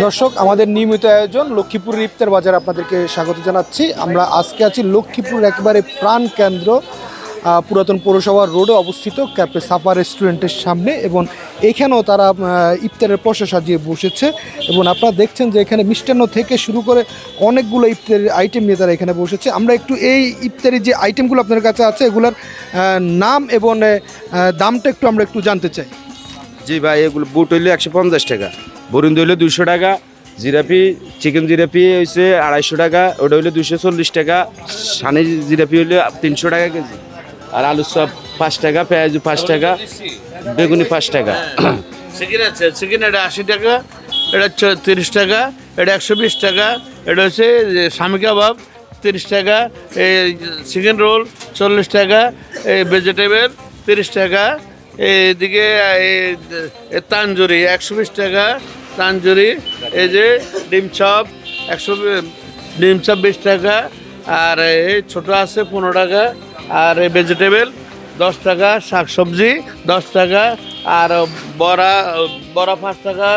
দর্শক, আমাদের নিয়মিত আয়োজন লক্ষ্মীপুরের ইফতার বাজার আপনাদেরকে স্বাগত জানাচ্ছি। আমরা আজকে আছি লক্ষ্মীপুর একেবারে প্রাণ কেন্দ্র পুরাতন পৌরসভার রোডে অবস্থিত ক্যাফে সাফা রেস্টুরেন্টের সামনে, এবং এখানেও তারা ইফতারের পসরা সাজিয়ে বসেছে। এবং আপনারা দেখছেন যে এখানে মিষ্টান্ন থেকে শুরু করে অনেকগুলো ইফতারের আইটেম নিয়ে তারা এখানে বসেছে। আমরা একটু এই ইফতারের যে আইটেমগুলো আপনার কাছে আছে এগুলোর নাম এবং দামটা আমরা একটু জানতে চাই। জি ভাই, এগুলো বুট হইলে 150 টাকা, বরুন্দি হইলে 200 টাকা, জিরাপি চিকেন জিরাপি হয়েছে 250 টাকা, ওটা হইলে 240 টাকা, সানি জিরাপি হইলে 300 টাকা কেজি, আর আলু চপ 5 টাকা, পেঁয়াজ 5 টাকা, বেগুনি 5 টাকা। চিকেন আছে, চিকেন এটা 80 টাকা, এটা 30 টাকা, এটা 120 টাকা, এটা হচ্ছে স্বামী কাবাব 30 টাকা, এই চিকেন রোল 40 টাকা, এই ভেজিটেবল 30 টাকা, এইদিকে এই তানজুরি 120 টাকা, তানজুরি, এই যে ডিম চপ 20 টাকা, আর এই ছোটো আছে 15 টাকা, আর এই ভেজিটেবল 10 টাকা, শাকসবজি 10 টাকা, আর বড়া 5 টাকা,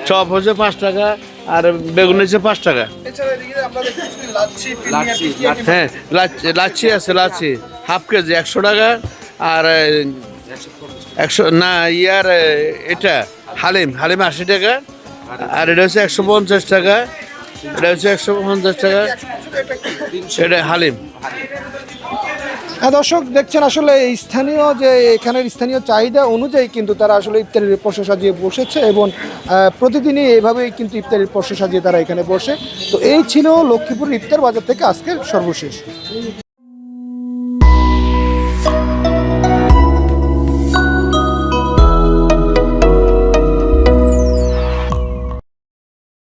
চপ হচ্ছে 5 টাকা, আর বেগুন হচ্ছে 5 টাকা। হ্যাঁ, লাচ্ছি আছে, লাচ্ছি হাফ কেজি 100 টাকা, আর 100 না ইয়ার এটা হালিম 80 টাকা, আর এটা হচ্ছে 150 টাকা, এটা হচ্ছে 150 টাকা, এটা হালিম। হ্যাঁ দর্শক, দেখছেন আসলে স্থানীয় যে এখানের স্থানীয় চাহিদা অনুযায়ী কিন্তু তারা আসলে ইফতারের পসরা সাজিয়ে বসেছে, এবং প্রতিদিনই এইভাবেই কিন্তু ইফতারের পসরা সাজিয়ে তারা এখানে বসে। তো এই ছিল লক্ষ্মীপুর ইফতার বাজার থেকে আজকের সর্বশেষ।